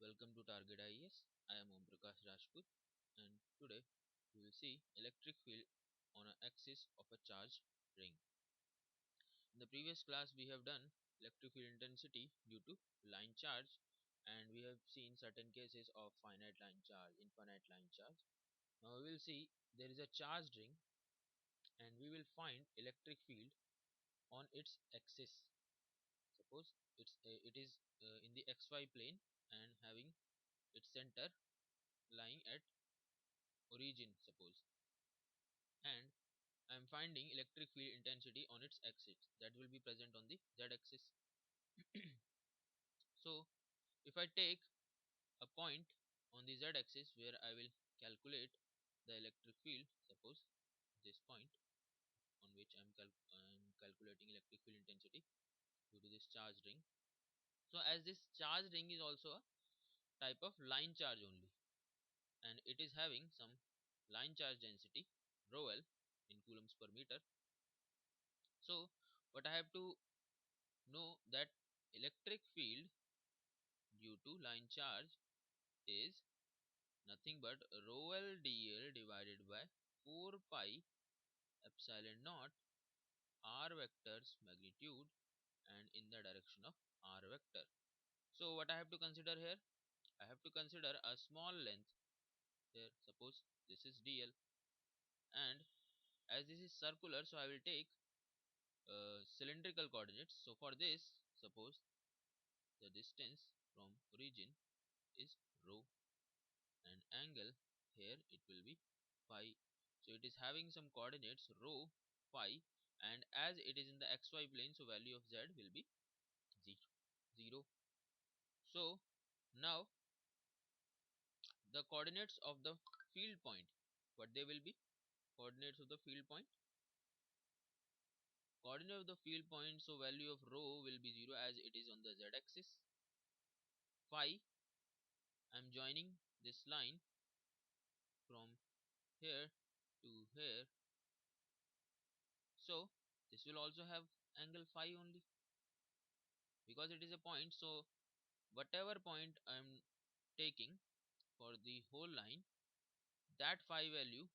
Welcome to Target IES. I am Om Prakash Rajput, and today we will see electric field on an axis of a charged ring. In the previous class we have done electric field intensity due to line charge, and we have seen certain cases of finite line charge, infinite line charge. Now we will see there is a charged ring and we will find electric field on its axis. Suppose it is in the xy plane and having its center lying at origin, suppose, and I am finding electric field intensity on its axis that will be present on the z axis. So if I take a point on the z axis where I will calculate the electric field, suppose this point on which I am calculating electric field intensity due to this charge ring. So as this charge ring is also a type of line charge only, and it is having some line charge density rho l in coulombs per meter. So what I have to know that electric field due to line charge is nothing but rho l dl divided by 4 pi epsilon naught r vectors magnitude and in the direction of r vector. So what I have to consider here? I have to consider a small length here. Suppose this is dl, and as this is circular, so I will take cylindrical coordinates. So for this, suppose the distance from origin is rho, and angle here it will be phi. So it is having some coordinates rho, phi, and as it is in the xy plane, so value of z will be 0. So now the coordinates of the field point, what they will be? Coordinates of the field point, coordinate of the field point, so value of rho will be 0 as it is on the z axis. Phi, I am joining this line from here to here, so this will also have angle phi only because it is a point. So whatever point I am taking for the whole line, that phi value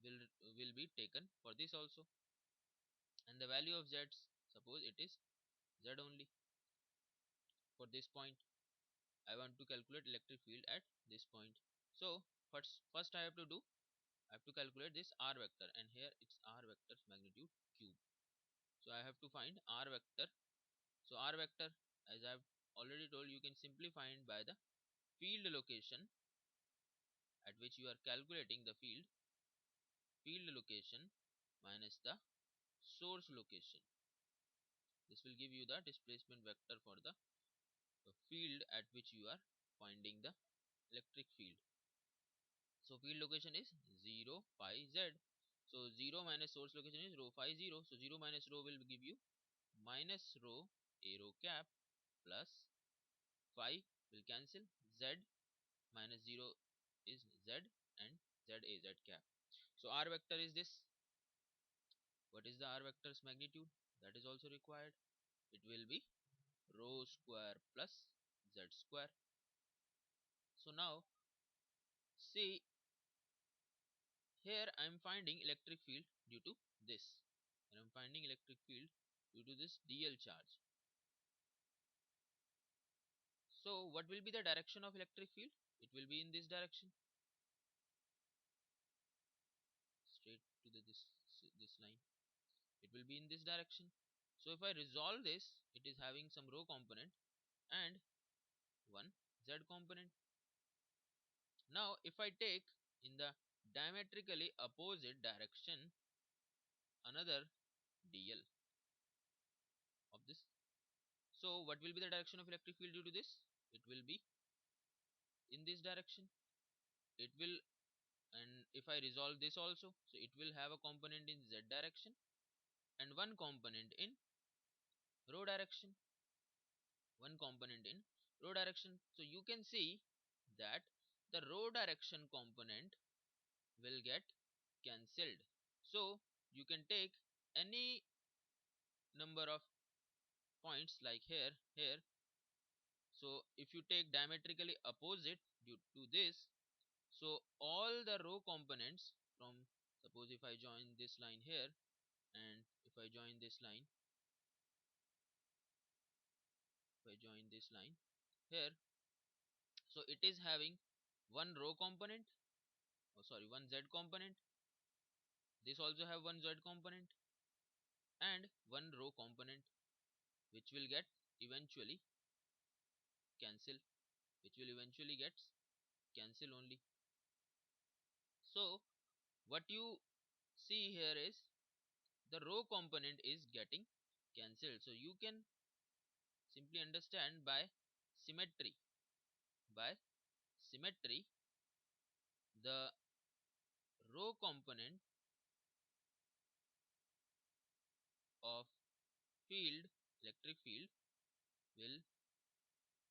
will be taken for this also, and the value of z, suppose it is z only for this point. I want to calculate electric field at this point. So first I have to do, I have to calculate this r vector, and here it's r vector's magnitude cube. So I have to find r vector. So r vector, as I have already told, you can simply find by the field location at which you are calculating the field location minus the source location. This will give you the displacement vector for the field at which you are finding the electric field. So field location is 0 phi z. So 0 minus source location is rho phi 0. So 0 minus rho will give you minus rho a rho cap plus phi will cancel, z minus 0 is z, and z a z cap. So r vector is this. What is the r vector's magnitude? That is also required. It will be rho square plus z square. So now see, here I am finding electric field due to this, and I am finding electric field due to this dl charge. So what will be the direction of electric field? It will be in this direction, straight to this line. It will be in this direction. So if I resolve this, it is having some rho component and one z component. Now if I take in the diametrically opposite direction another dl of this, so what will be the direction of electric field due to this? It will be in this direction. It will, and if I resolve this also, so it will have a component in z direction and one component in rho direction, so you can see that the rho direction component will get cancelled. So you can take any number of points like here. So if you take diametrically opposite due to this, so all the row components from, suppose if I join this line here, and if I join this line, if I join this line here, so it is having one row component, oh sorry, one z component. This also have one z component and one row component, which will get eventually cancel, which will eventually get cancel only. So what you see here is the row component is getting cancelled. So you can simply understand by symmetry. By symmetry, the row component of field, electric field, will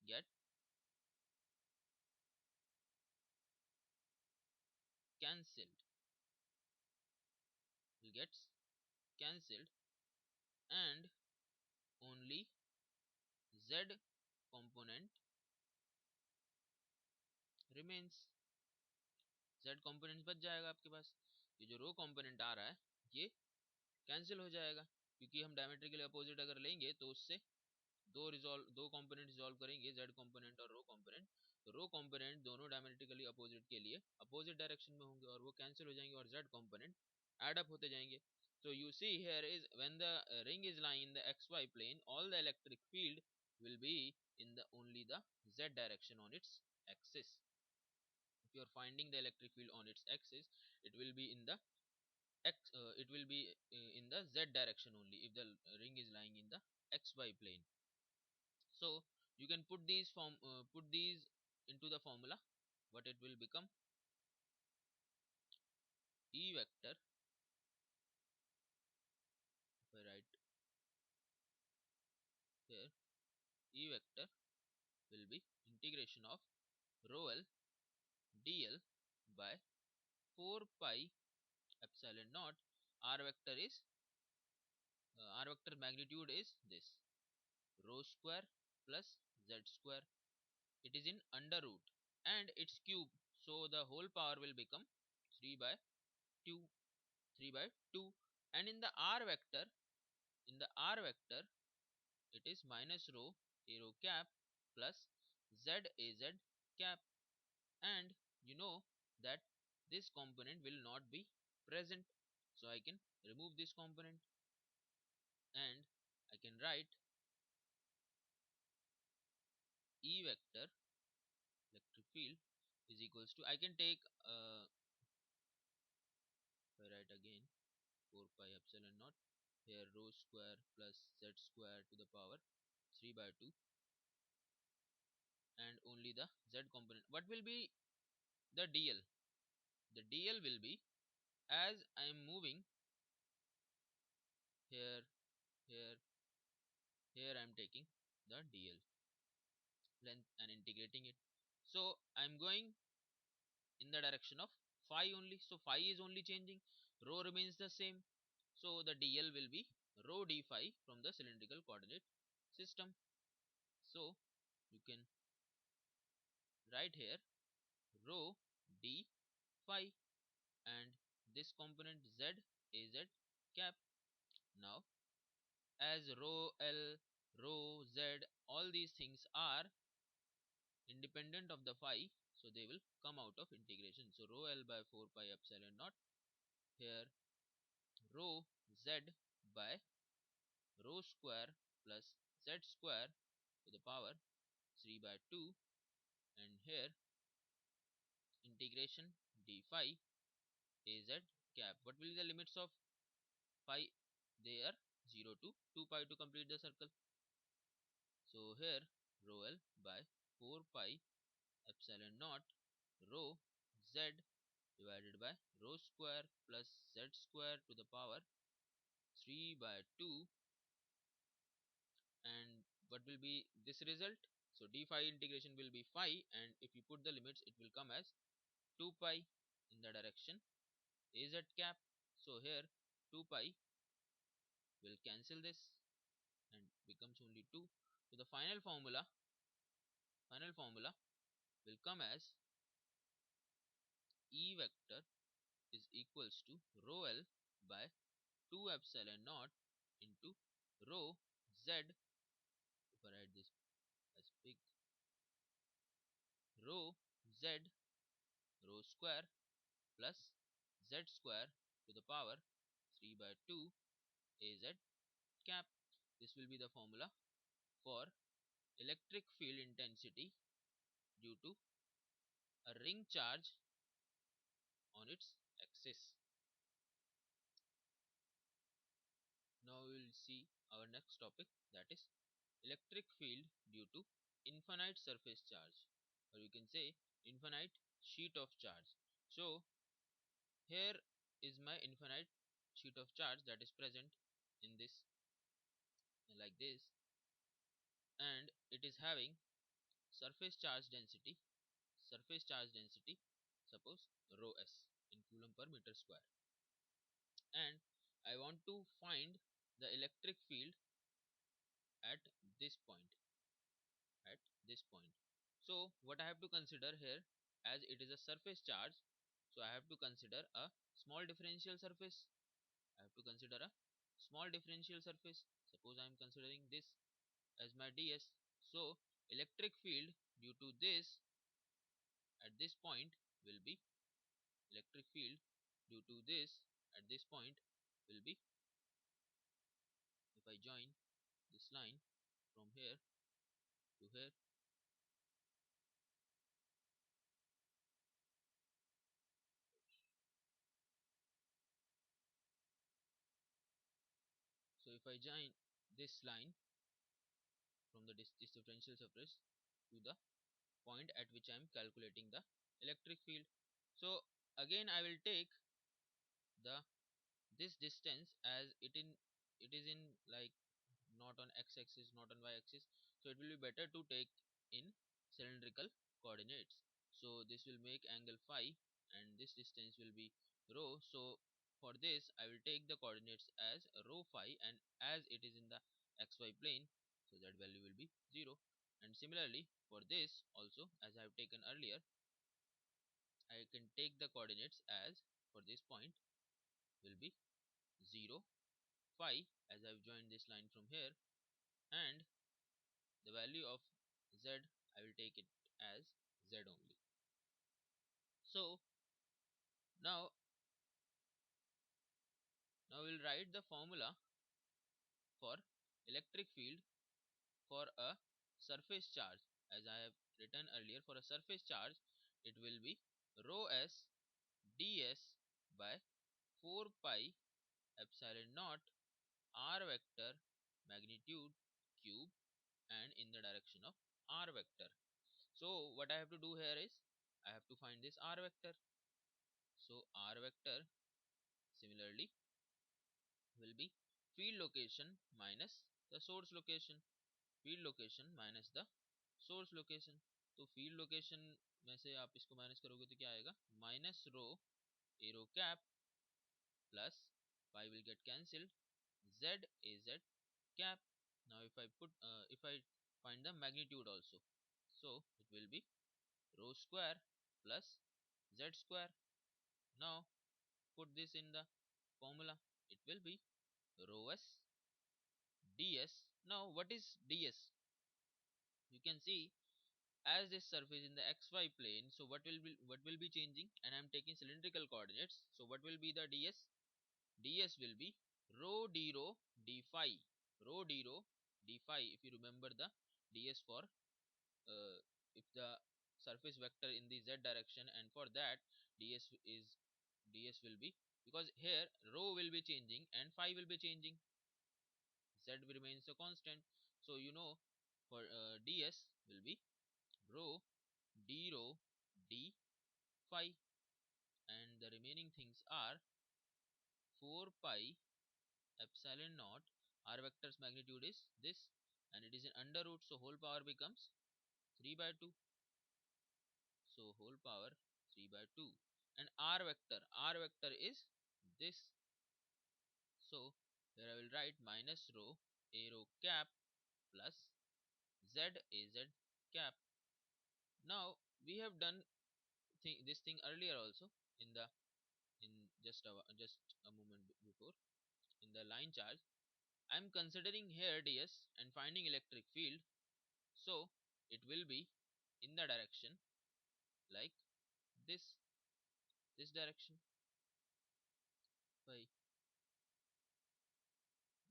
get cancelled. Will get cancelled, and only z component remains. z component बच जाएगा आपके पास. ये जो रो component आ रहा है ये cancel हो जाएगा, क्योंकि हम डायमेट्रिकली अपोजिट अगर लेंगे तो उससे दो कंपोनेंट रिजॉल्व करेंगे, z कंपोनेंट और रो कंपोनेंट. तो रो कंपोनेंट दोनों डायमेट्रिकली अपोजिट के लिए अपोजिट डायरेक्शन में होंगे और वो कैंसिल हो जाएंगे और z कंपोनेंट एड अप होते जाएंगे. So you see here is when the ring is lying in the xy plane, all the electric field will be in the only the z direction on its axis. If you are finding the electric field on its axis, it will be in the it will be in the z direction only if the ring is lying in the xy plane. So you can put these into the formula. What it will become? E vector, if I write here, E vector will be integration of rho l dl by 4 pi epsilon naught. R vector is R vector magnitude is this, rho square plus z square. It is in under root and its cube, so the whole power will become 3 by 2, 3 by 2. And in the r vector, it is minus rho a rho cap plus z a z cap. And you know that this component will not be present, so I can remove this component and I can write E vector electric field is equals to, I can take if I write again 4 pi epsilon naught, here rho square plus z square to the power 3 by 2, and only the z component. What will be the dl? The dl will be, as I am moving here, here, here I am taking the dl length and integrating it. So I am going in the direction of phi only. So phi is only changing, rho remains the same. So the dl will be rho d phi from the cylindrical coordinate system. So you can write here rho d phi and this component z az cap. Now as rho l, rho z, all these things are independent of the phi, so they will come out of integration. So rho l by 4 pi epsilon naught, here rho z by rho square plus z square to the power 3 by 2, and here integration d phi az cap. What will be the limits of phi? They are 0 to 2 pi to complete the circle. So here rho l by 4 pi epsilon naught rho z divided by rho square plus z square to the power 3 by 2, and what will be this result? So d phi integration will be phi, and if you put the limits it will come as 2 pi in the direction az cap. So here 2 pi will cancel this and becomes only 2. So the final formula formula will come as E vector is equals to rho L by 2 epsilon naught into rho Z. If I write this as big, rho Z rho square plus Z square to the power 3 by 2 Az cap. This will be the formula for electric field intensity due to a ring charge on its axis. Now we will see our next topic, that is electric field due to infinite surface charge, or you can say infinite sheet of charge. So here is my infinite sheet of charge that is present in this, like this, and it is having surface charge density, suppose rho s in coulomb per meter square, and I want to find the electric field at this point, so what I have to consider here, as it is a surface charge, so I have to consider a small differential surface. Suppose I am considering this as my ds. So electric field due to this at this point will be electric field due to this at this point will be, if I join this line from here to here, so if I join this line from this differential surface to the point at which I am calculating the electric field, so again I will take the this distance as it is in like not on x-axis, not on y-axis, so it will be better to take in cylindrical coordinates. So this will make angle phi, and this distance will be rho. So for this I will take the coordinates as rho phi, and as it is in the xy plane, so that value will be 0. And similarly for this also, as I have taken earlier, I can take the coordinates as for this point will be 0 phi, as I have joined this line from here, and the value of z I will take it as z only. So now we'll write the formula for electric field for a surface charge. As I have written earlier, for a surface charge it will be rho s ds by 4 pi epsilon naught r vector magnitude cube, and in the direction of r vector. So what I have to do here is I have to find this r vector. So r vector similarly will be field location minus the source location, field location minus the source location. तो field location में से आप इसको minus करोगे तो क्या आएगा, minus rho arrow cap plus pi will get cancelled, z az cap. Now if I find the magnitude also, so it will be rho square plus z square. Now put this in the formula, it will be rho s ds. Now what is ds? You can see, as this surface in the xy plane, so what will be changing, and I am taking cylindrical coordinates, so what will be the ds? Ds will be rho d rho d phi, rho d rho d phi. If you remember the ds for if the surface vector in the z direction, and for that ds will be, because here rho will be changing and phi will be changing, z remains a constant, so you know for ds will be rho d rho d phi, and the remaining things are 4 pi epsilon naught, r vector's magnitude is this, and it is in under root, so whole power becomes 3 by 2, so whole power 3 by 2, and r vector is this. So here I will write minus rho a rho cap plus z az cap. Now we have done this thing earlier also in the in just a moment before. In the line charge, I'm considering here ds and finding electric field, so it will be in the direction like this direction. If I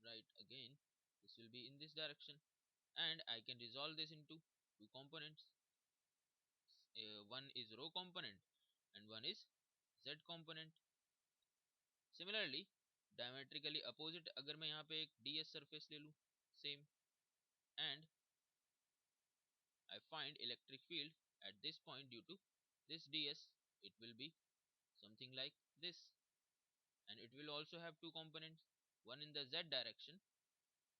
write again, this will be in this direction, and I can resolve this into two components. One is rho component and one is z component. Similarly, diametrically opposite अगर मैं यहाँ पे एक ds surface ले लूँ same, and I find electric field at this point due to this ds, it will be something like this, and it will also have two components, one in the z direction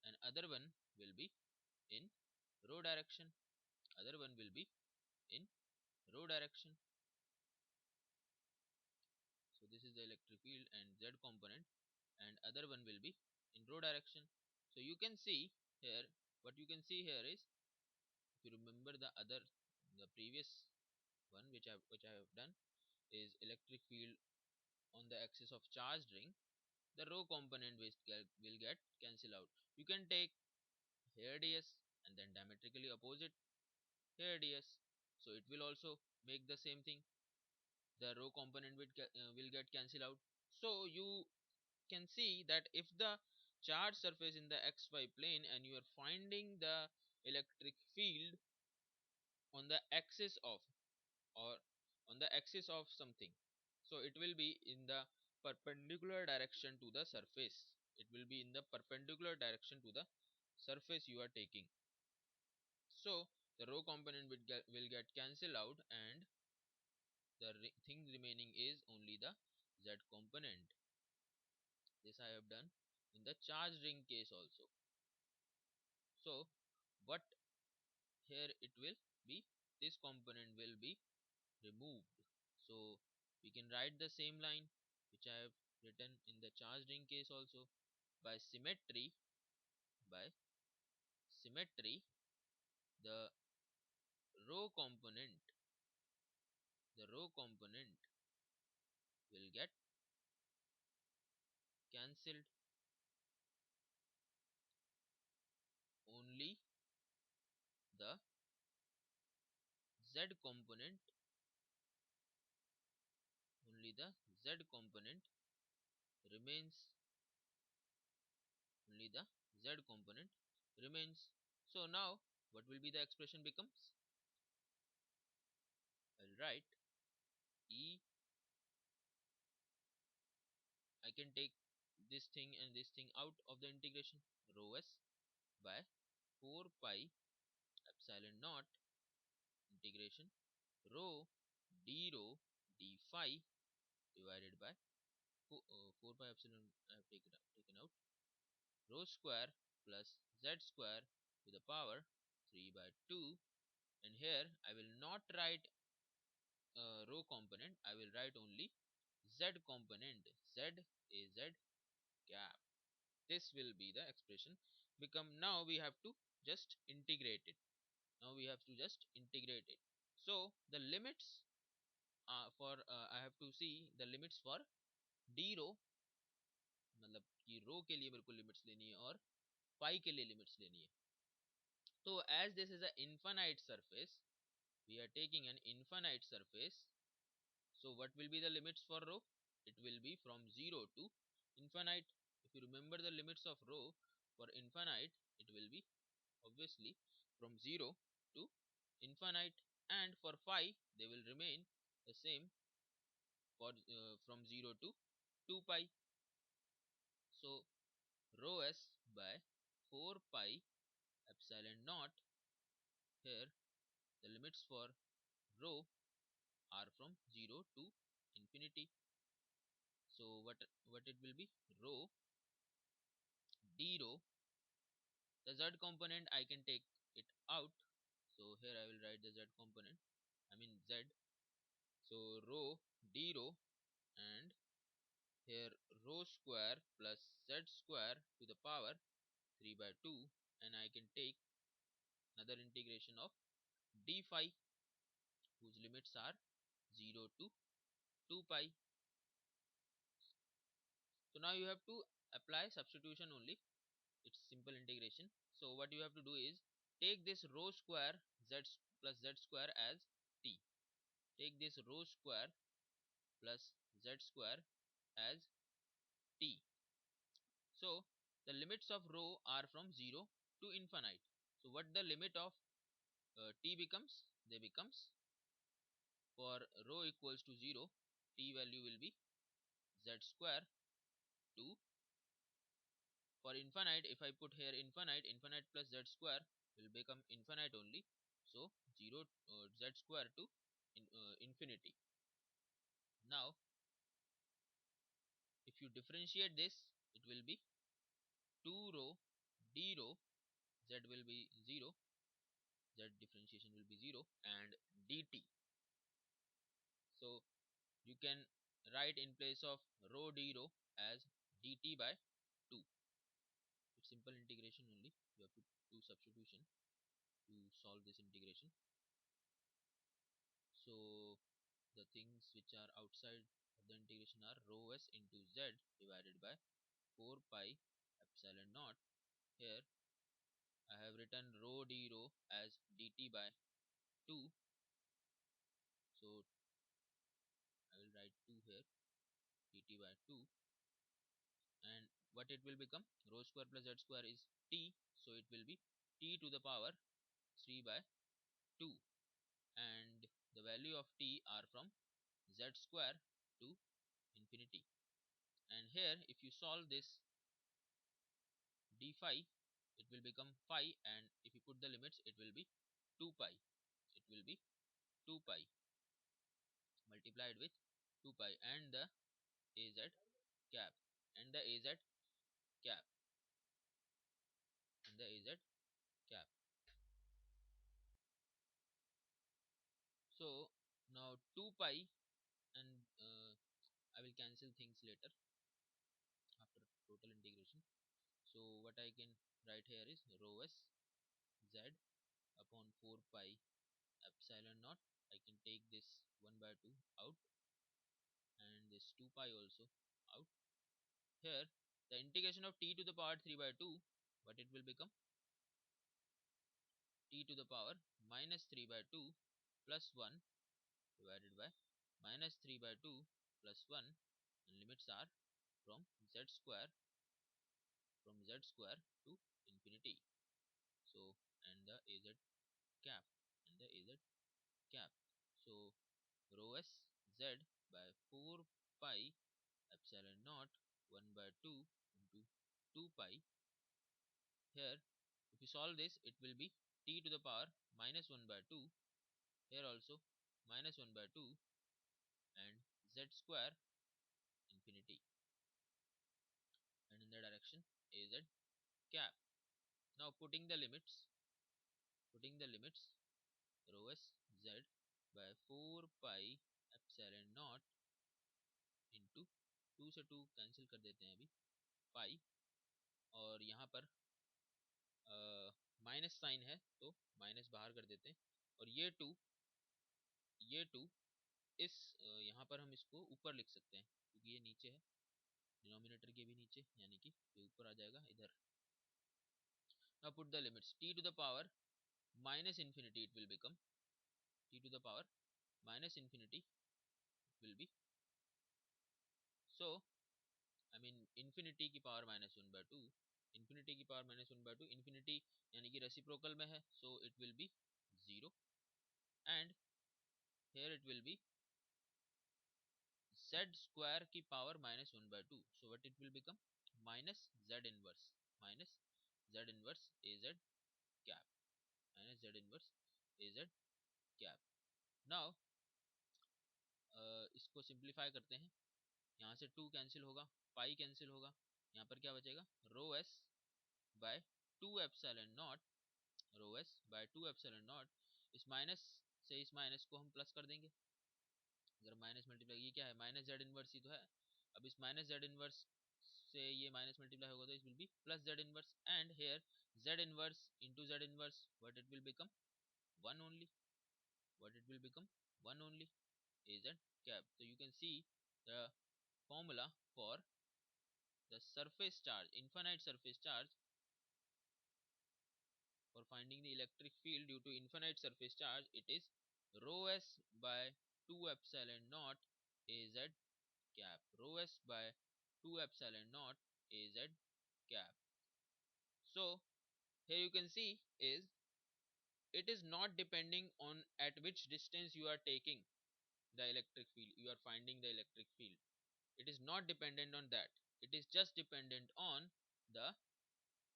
and other one will be in rho direction. Other one will be in rho direction. So this is the electric field and z component, and other one will be in rho direction. So you can see here, what you can see here is, if you remember the previous one which I have done, is electric field on the axis of charged ring, the rho component will get cancel out. You can take here ds and then diametrically opposite here ds, so it will also make the same thing. The rho component will get cancel out. So you can see that if the charge surface in the xy plane and you are finding the electric field on the axis of, or on the axis of something, so it will be in the perpendicular direction to the surface. It will be in the perpendicular direction to the surface you are taking. So the rho component will get cancelled out, and the thing remaining is only the z component. This I have done in the charged ring case also. So what here it will be, this component will be removed. So we can write the same line which I have written in the charged ring case also. By symmetry, by symmetry, the rho component, the rho component will get cancelled. Only the z component, only the z component remains, only the z component remains. So now what will be the expression becomes? I'll write e, I can take this thing and this thing out of the integration, rho s by 4 pi epsilon naught integration rho d rho d phi divided by 4 pi epsilon I have taken out, rho square plus z square to the power 3 by 2, and here I will not write rho component, I will write only z component, z a z gap. This will be the expression become. Now we have to just integrate it. Now we have to just integrate it. So the limits for I have to see the limits for d rho, मतलब कि रो के लिए मेरे को limits लेनी है और पाई के लिए लिमिट्स लेनी है. So as this is an infinite surface, we are taking an infinite surface. So what will be the limits for rho? It will be from 0 to infinite. If you remember the limits of rho for infinite, it will be obviously from 0 to infinite, and for phi they will remain the same for from 0 to 2 pi. So rho s by 4 pi epsilon naught, here the limits for rho are from 0 to infinity. So what it will be, rho d rho, the z component I can take it out, so here I will write the z component, I mean z. So rho d rho, and here rho square plus z square to the power 3 by 2, and I can take another integration of d phi. whose limits are 0 to 2 pi. So now you have to apply substitution only. It's simple integration. So what you have to do is take this rho square z plus z square as t. Take this rho square plus z square as t. So the limits of rho are from 0 to infinite. So what the limit of t becomes? They becomes, for rho equals to 0, t value will be z square to, for infinite, if I put here infinite, infinite plus z square will become infinite only. So 0 z square to infinity. Now if you differentiate this, it will be 2 rho d rho, z will be 0, z differentiation will be 0, and dt. So you can write in place of rho d rho as dt by 2. It's simple integration only. You have to do substitution to solve this integration. So the things which are outside of the integration are rho s into z divided by 4 pi epsilon naught. Here I have written rho d rho as dt by 2. So I will write 2 here, dt by 2. And what it will become? Rho square plus z square is t. So it will be t to the power 3 by 2. And the value of t are from z square to infinity. And here if you solve this d phi, it will become phi, and if you put the limits, it will be 2 pi. It will be 2 pi multiplied with 2 pi, and the az cap, and the az cap, and the az cap. So now 2 pi, and I will cancel things later after total integration. So what I can write here is rho s z upon 4 pi epsilon naught. I can take this 1 by 2 out, and this 2 pi also out. Here the integration of t to the power 3 by 2, what it will become? T to the power minus 3 by 2 plus 1 divided by minus 3 by 2 plus 1, and limits are from z square to infinity. So and the az cap, and the az cap. So rho s z by 4 pi epsilon naught 1 by 2 into 2 pi. Here if you solve this, it will be t to the power minus 1 by 2. Here also minus 1 by 2, and z square infinity, and in the direction az cap. Now putting the limits rho s z by 4 pi epsilon naught into 2 से 2 cancel कर देते हैं अभी, पाई, और यहाँ पर minus sign है तो माइनस बाहर कर देते हैं, और ये टू इस यहाँ पर हम इसको ऊपर लिख सकते हैं क्योंकि ये नीचे है, डिनोमिनेटर के भी नीचे, यानी कि ये ऊपर आ जाएगा इधर. Now put the limits t to the power minus infinity, it will become t to the power minus infinity will be, so I mean infinity की power minus 1 by 2, infinity की power minus 1 by 2, infinity यानी कि reciprocal में है, so it will be 0, and here it will be z square की power minus 1 by 2. So what it will become? Minus z inverse az cap, minus z inverse az cap. Now इसको simplify करते हैं. यहाँ से 2 cancel होगा, pi cancel होगा, यहाँ पर क्या बचेगा? Rho s by 2 epsilon naught, rho s by 2 epsilon naught. इस माइनस से इस माइनस को हम प्लस कर देंगे. अगर माइनस मल्टीप्लाई, ये क्या है? माइनस जेड इनवर्स ही तो है. अब इस माइनस जेड इनवर्स से ये माइनस मल्टीप्लाई होगा तो it will B plus Z inverse, and here Z inverse into Z inverse, what it will become? 1 only. What it will become 1 only, Az cap. So you can see the formula for the surface charge, infinite surface charge, for finding the electric field due to infinite surface charge. It is rho s by 2 epsilon naught Az cap. Rho s by 2 epsilon naught Az cap. So here you can see is it is not depending on at which distance you are taking the electric field, you are finding the electric field. It is not dependent on that. It is just dependent on the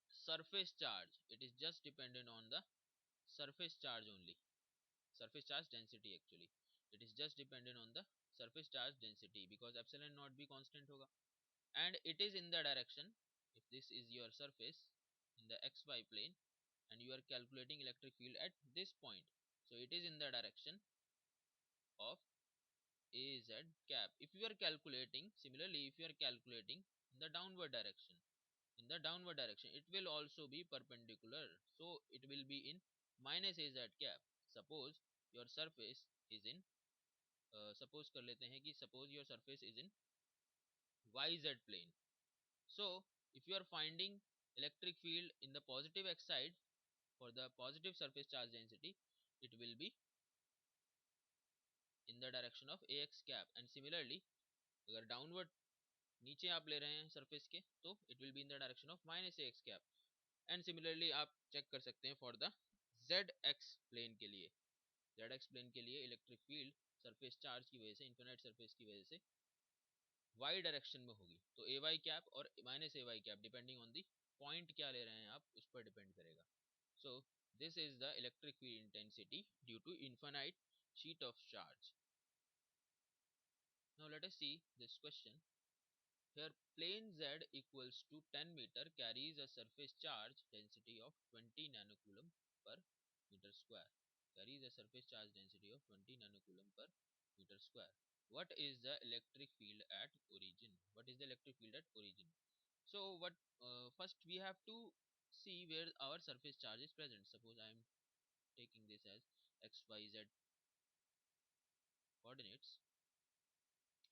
surface charge. It is just dependent on the surface charge only. Surface charge density actually. It is just dependent on the surface charge density, because epsilon not be constant hoga. And it is in the direction, if this is your surface in the xy plane and you are calculating electric field at this point, so it is in the direction of Az cap. If you are calculating, similarly, if you are calculating in the downward direction, it will also be perpendicular, so it will be in minus Az cap. Suppose your surface is in suppose कर लेते हैं कि suppose your surface is in yz plane. So if you are finding electric field in the positive x side for the positive surface charge density, it will be in the direction of ax cap. And similarly अगर downward नीचे आप ले रहे हैं surface के, तो it will be in the direction of minus A X cap. And similarly आप check कर सकते हैं for the Z X plane के लिए. जेड एक्स प्लेन के लिए इलेक्ट्रिक फील्ड सरफेस चार्ज की वजह से, इन्फिनाइट सरफेस की वजह से वाई डायरेक्शन में होगी. तो ए वाई कैप और minus A Y cap depending on the point क्या ले रहे हैं आप, उस पर डिपेंड करेगा. So this is the electric field intensity due to infinite sheet of charge. Now let us see this question. Here plane Z equals to 10 meter carries a surface charge density of 20 nanocoulomb per meter square. Carries a surface charge density of 20 nanocoulomb per meter square. What is the electric field at origin? What is the electric field at origin? So what first we have to see where our surface charge is present. Suppose I am taking this as x, y, z coordinates,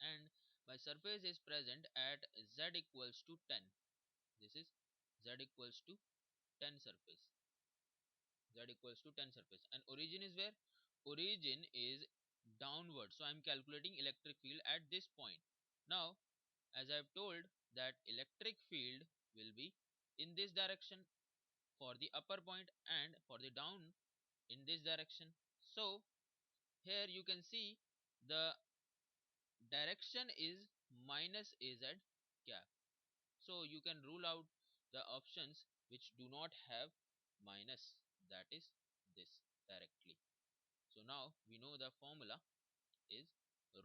and my surface is present at z equals to 10. This is z equals to 10 surface. Z equals to 10 surface. And origin is where? Origin is downward. So I am calculating electric field at this point. Now, as I have told that electric field will be in this direction for the upper point and for the down in this direction. So here you can see the direction is minus Az cap. So you can rule out the options which do not have minus, that is this directly. So now we know the formula is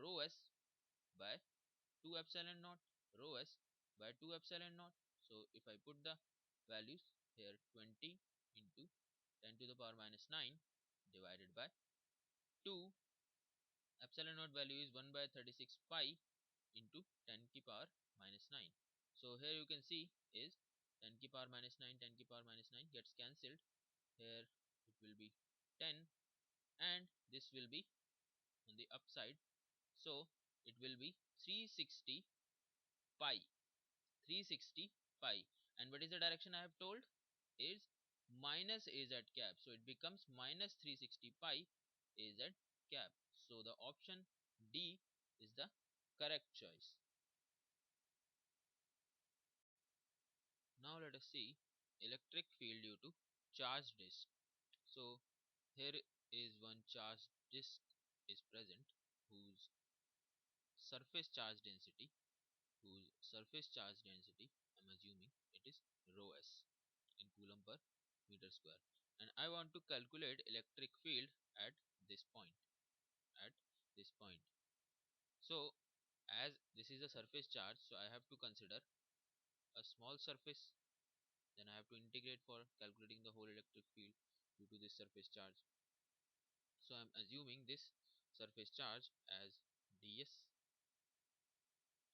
rho s by 2 epsilon naught, rho s by 2 epsilon naught. So if I put the values here, 20 into 10 to the power minus 9 divided by 2, epsilon naught value is 1 by 36 pi into 10 ki power minus 9. So here you can see is 10 ki power minus 9, 10 ki power minus 9 gets cancelled. Here it will be 10 and this will be on the upside. So it will be 360 pi. 360 pi. And what is the direction I have told? Is minus Az cap. So it becomes minus 360 pi Az cap. So the option D is the correct choice. Now let us see electric field due to charged disk. So here is one charged disk is present whose surface charge density, I'm assuming it is rho s in coulomb per meter square, and I want to calculate electric field at this point. At this point, so as this is a surface charge, so I have to consider a small surface. Then I have to integrate for calculating the whole electric field due to this surface charge. So I'm assuming this surface charge as ds,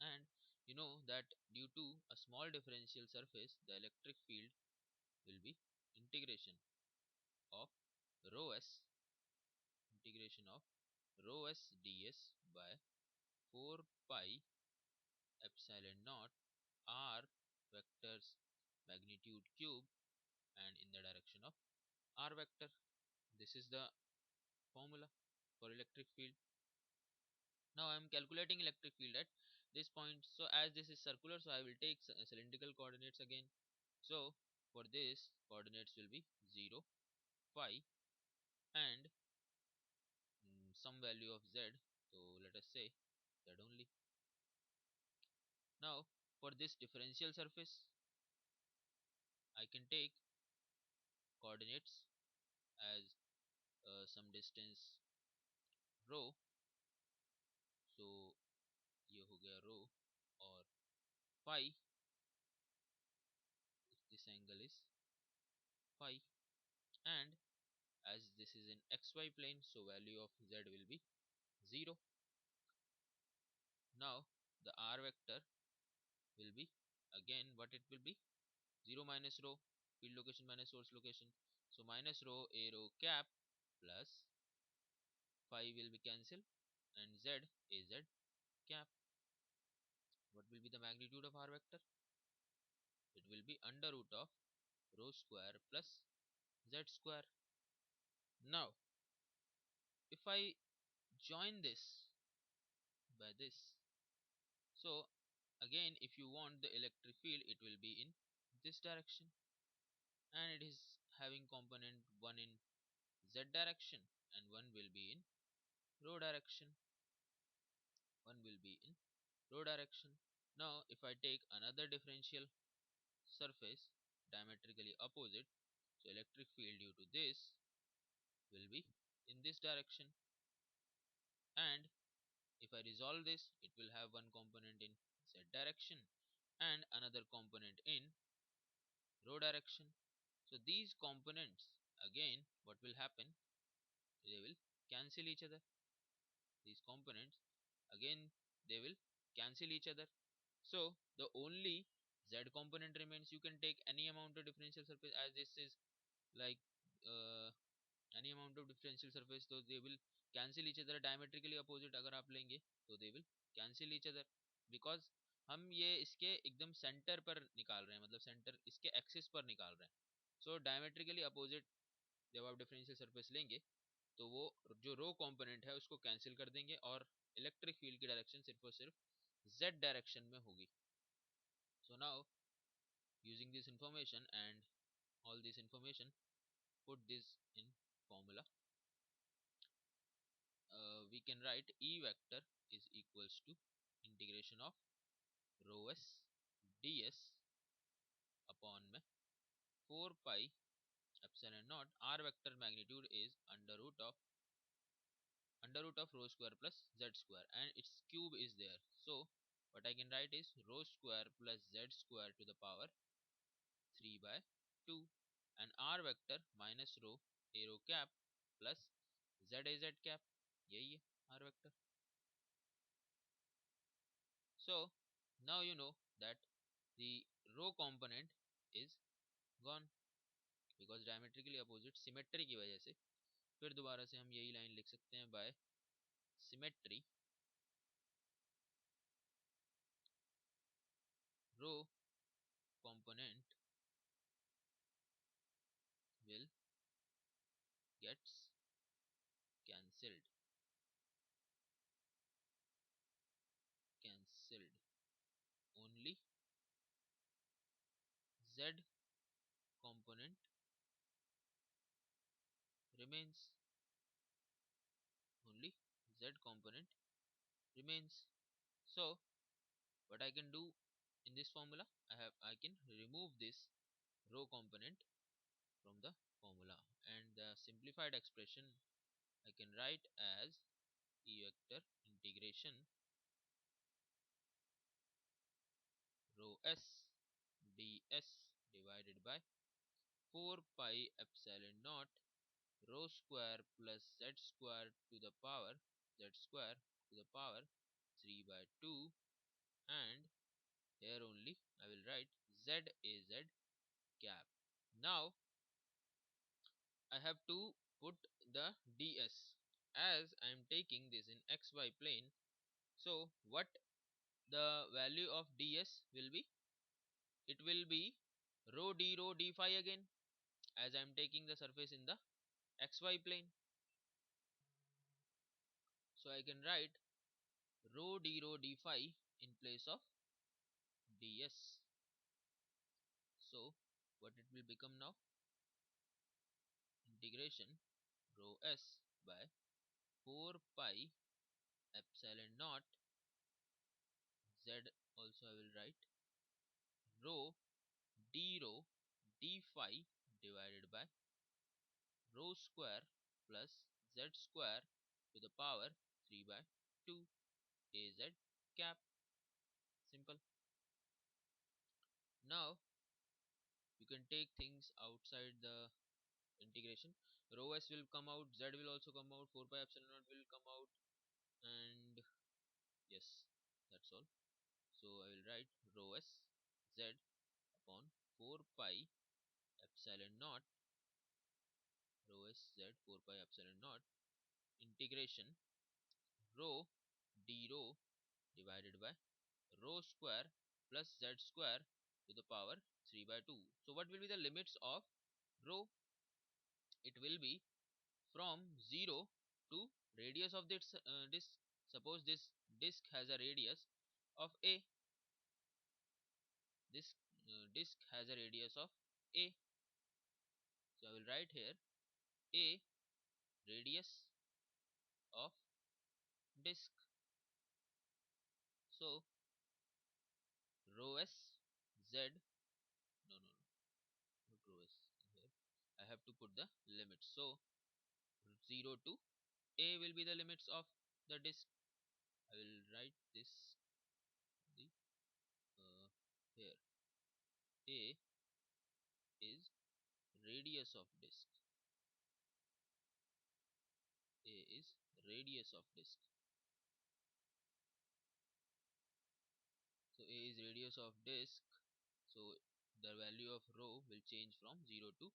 and you know that due to a small differential surface the electric field will be integration of rho s integration of rho s ds by 4 pi epsilon naught r vectors magnitude cube and in the direction of r vector. This is the formula for electric field. Now I am calculating electric field at this point. So as this is circular, so I will take cylindrical coordinates again. So for this coordinates will be 0, phi and some value of z. So let us say z only. Now for this differential surface I can take coordinates as some distance rho. So ये हो गया rho और phi if this angle is phi, and as this is in xy plane, so value of z will be 0. Now the r vector will be again what it will be, 0 minus rho, field location minus source location, so minus rho a rho cap plus phi will be cancelled and z a z cap. What will be the magnitude of r vector? It will be under root of rho square plus z square. Now if I join this by this, so again if you want the electric field, it will be in this direction, and it is having component one in z direction and one will be in rho direction. One will be in rho direction. Now if I take another differential surface diametrically opposite, so electric field due to this will be in this direction, and if I resolve this, it will have one component in z direction and another component in rho direction. So these components again what will happen, they will cancel each other. These components again they will cancel each other. So the only z component remains. You can take any amount of differential surface, as this is like uh, any amount of differential surface, तो they will cancel each other. diametrically opposite अगर आप लेंगे तो they will cancel each other, because हम ये इसके एकदम centre पर निकाल रहे हैं, मतलब सेंटर इसके एक्सिस पर निकाल रहे हैं. सो डायमेट्रिकली अपोजिट जब आप डिफरेंशियल सरफेस लेंगे तो वो जो रो कंपोनेंट है उसको कैंसिल कर देंगे और इलेक्ट्रिक फील्ड की डायरेक्शन सिर्फ और सिर्फ z डायरेक्शन में होगी. So now using this information and all this information, put this in formula. We can write E vector is equals to integration of rho s ds upon में 4 pi epsilon naught. R vector magnitude is under root of rho square plus z square, and its cube is there. So what I can write is rho square plus z square to the power 3 by 2, and r vector minus rho a rho cap plus z a z cap, यही है r vector. So now you know that the rho component is gone because diametrically opposite symmetry की वजह से. फिर दोबारा से हम यही लाइन लिख सकते हैं, by symmetry rho component will gets cancelled. Only z component remains. Only z component remains. So what I can do in this formula, I can remove this rho component from the formula, and the simplified expression I can write as E vector integration rho s ds divided by 4 pi epsilon naught rho square plus z square to the power 3 by 2, and here only I will write z a z cap. Now I have to put the ds. as I am taking this in xy plane, so what the value of ds will be? It will be rho d phi again, as I am taking the surface in the xy plane. So I can write rho d phi in place of ds. So what it will become now? Integration rho s by 4 pi epsilon naught z, also I will write rho d phi divided by rho square plus z square to the power 3 by 2 az cap. Simple. Now you can take things outside the integration. Rho s will come out, z will also come out, 4 pi epsilon naught will come out, and yes, that's all. So I will write rho s z upon 4 pi epsilon naught, rho s z 4 pi epsilon naught, integration rho d rho divided by rho square plus z square to the power 3 by 2. So what will be the limits of rho? It will be from 0 to radius of this disk. Suppose this disk has a radius of a. This disk has a radius of a. So I will write here a radius of disk. So rho s z, no, not rho s here. I have to put the limits. So 0 to a will be the limits of the disk. I will write this the here. A is radius of disk. A is radius of disk. So a is radius of disk. So the value of rho will change from 0 to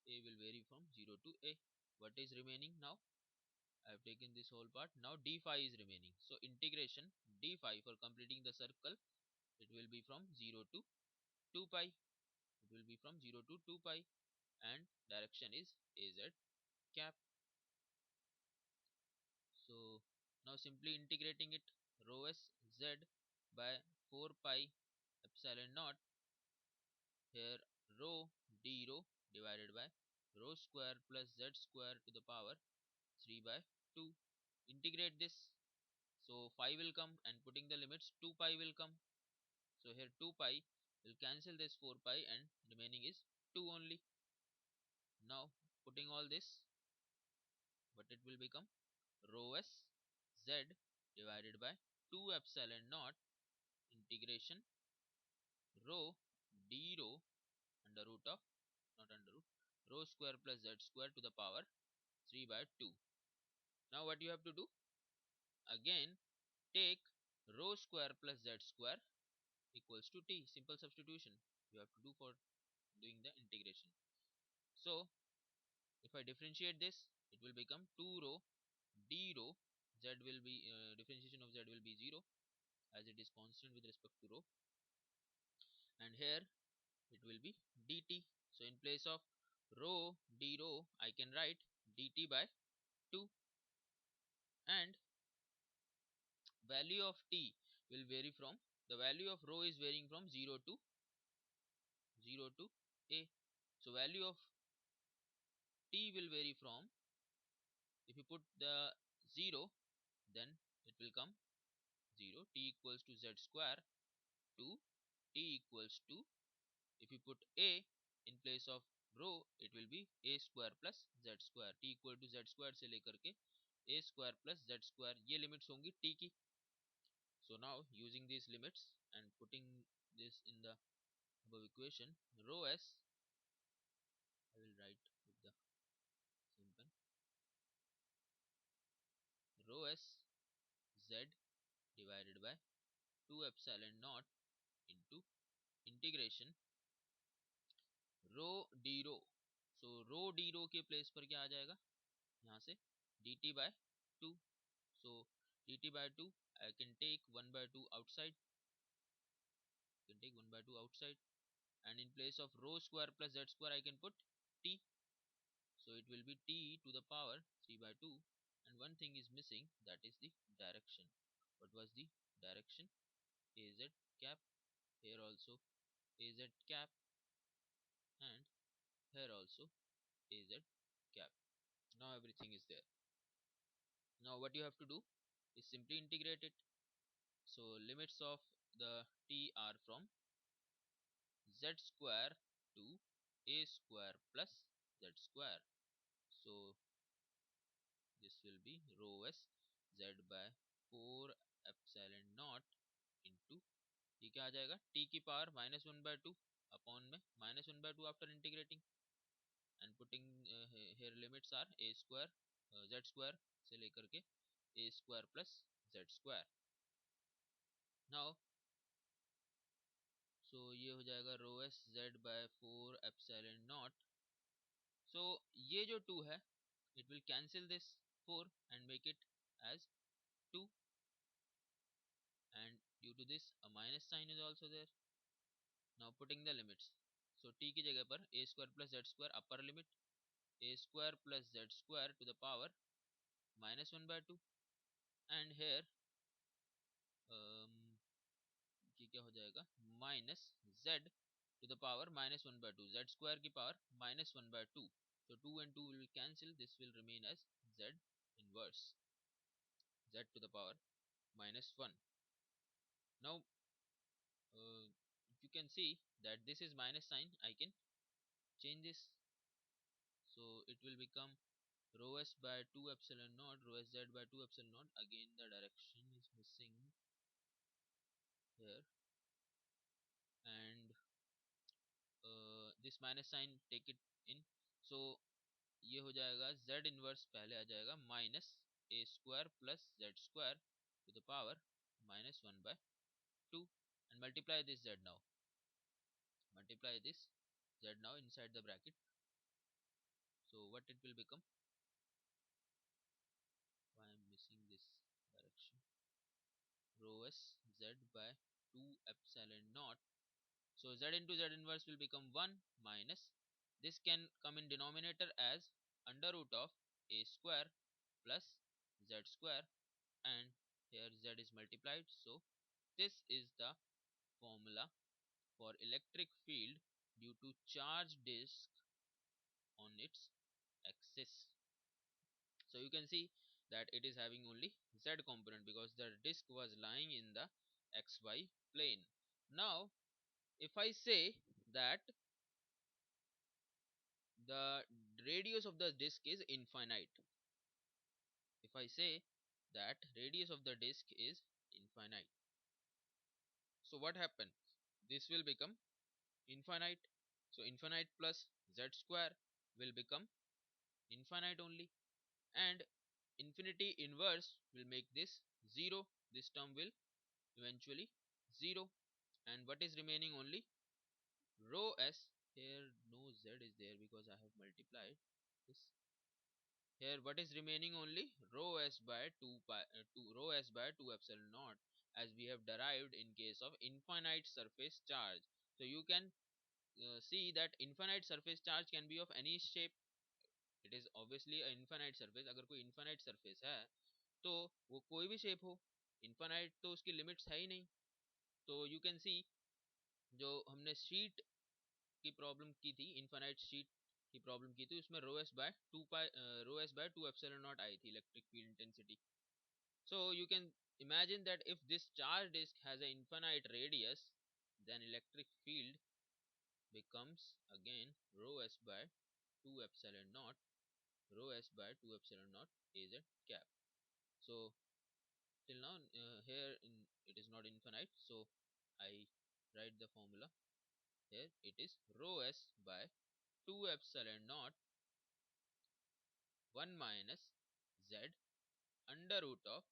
a, will vary from 0 to a. What is remaining now? I have taken this whole part. Now d phi is remaining. So integration d phi for completing the circle, it will be from 0 to 2 pi. It will be from 0 to 2 pi, and direction is az cap. So now simply integrating it, rho s z by 4 pi epsilon naught, here rho d rho divided by rho square plus z square to the power 3 by 2. Integrate this. So 5 will come, and putting the limits 2 pi will come. So here 2 pi will cancel this 4 pi, and remaining is 2 only. Now putting all this, what it will become? Rho s z divided by 2 epsilon naught integration rho d rho under root of, not under root, rho square plus z square to the power 3 by 2. Now what you have to do? Again take rho square plus z square equals to t. Simple substitution you have to do for doing the integration. So if I differentiate this, it will become 2 rho d rho, z will be differentiation of z will be 0, as it is constant with respect to rho, and here it will be dt. So in place of rho d rho, I can write dt by 2, and value of t will vary from, the value of rho is varying from 0 to a. So value of t will vary from, if you put the 0, then it will come 0, t equals to z square, to t equals to, if you put a in place of rho, it will be a square plus z square, t equal to z square से लेकर के a square plus z square, ये limits होंगी t की. So now using these limits and putting this in the above equation, rho s, I will write with the same pen, rho s z divided by 2 epsilon naught into integration rho D row. So rho D रो के place पर क्या आ जाएगा, यहाँ से dt by 2. So dt by 2, I can take 1 by 2 outside. I can take 1 by 2 outside, and in place of rho square plus z square I can put t. So it will be t to the power 3 by 2, and one thing is missing, that is the direction. What was the direction? Az cap. Here also az cap, and here also az cap. Now everything is there. Now what you have to do is simply integrate it. So limits of the t are from z square to a square plus z square. So this will be rho s z by 4 epsilon naught into, ये क्या आ जाएगा, t की power -1/2 upon में -1/2 after integrating and putting here limits are a square z square से लेकर के a square plus z square. Now so ये हो जाएगा rho s z by 4 epsilon naught. So ये जो 2 है, it will cancel this 4 and make it as 2, and due to this a minus sign is also there. Now putting the limits, so t की जगह पर a square plus z square upper limit a square plus z square to the power -1/2, and here ये क्या हो जाएगा, minus z to the power -1/2, z square की power -1/2. So 2 and 2 will cancel, this will remain as z inverse, z to the power -1. Now you can see that this is minus sign, I can change this. So it will become rho s by 2 epsilon naught, rho s z by 2 epsilon naught. Again the direction is missing here, and this minus sign take it in. So ये हो जाएगा z inverse, पहले आ जाएगा minus a square plus z square to the power -1/2, and multiply this z now. Multiply this z now inside the bracket. So what it will become? Why I am missing this direction? Rho s z by 2 epsilon naught. So z into z inverse will become 1 minus, this can come in denominator as under root of a square plus z square, and here z is multiplied. So this is the formula for electric field due to charged disk on its axis. So you can see that it is having only z component because the disk was lying in the xy plane. Now if I say that the radius of the disk is infinite, if I say that radius of the disk is infinite, so what happens? This will become infinite. So infinite plus z square will become infinite only, and infinity inverse will make this 0. This term will eventually 0, and what is remaining? Only rho s. Here no z is there because I have multiplied this. Here what is remaining? Only rho s by 2 rho s by 2 epsilon naught, as we have derived in case of infinite surface charge. So you can see that infinite surface charge can be of any shape. It is obviously an infinite surface. अगर कोई infinite surface है तो वो कोई भी shape हो, infinite तो उसकी limits है ही नहीं. तो you can see जो हमने sheet की प्रॉब्लम की थी, इनफाइनाइट शीट की प्रॉब्लम की थी, उसमें रो s by 2 epsilon not I थी electric field intensity. So you can imagine that if this charge disk has an infinite radius, then electric field becomes again rho s by 2 epsilon naught, rho s by 2 epsilon naught az cap. So till now it is not infinite, so I write the formula here. It is rho s by 2 epsilon naught 1 minus z under root of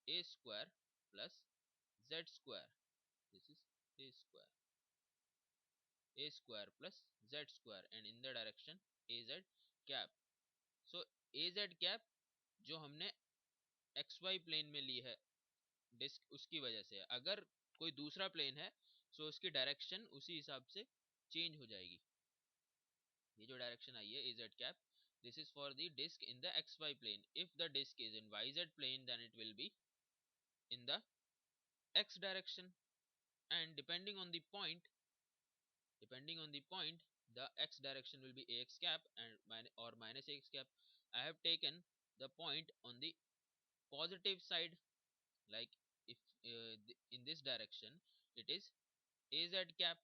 a square plus z square. This is a square plus z square, and in the direction az cap. So az cap जो हमने XY plane में ली है disc, उसकी वजह से। अगर कोई दूसरा प्लेन है तो उसकी डायरेक्शन उसी हिसाब से चेंज हो जाएगी। ये जो डायरेक्शन आई है AZ cap, this is for the disk in the XY plane. If the disk is in YZ plane, then it will be in the X direction, and depending on the point, the X direction will be AX cap and or minus AX cap. I have taken the point on the positive side, like if in this direction it is AZ cap.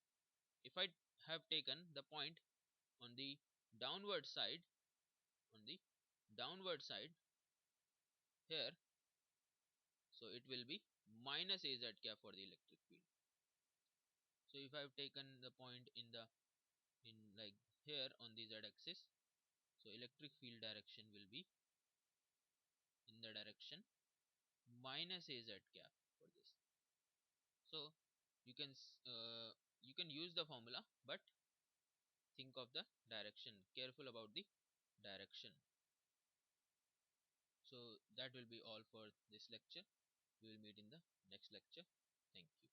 If I have taken the point on the downward side, on the downward side here, so it will be minus AZ cap for the electric field. So if I have taken the point in the in like here on the Z axis, so electric field direction will be in the direction minus AZ cap for this. So you can you can use the formula, but think of the direction, careful about the direction. So that will be all for this lecture. We will meet in the next lecture. Thank you.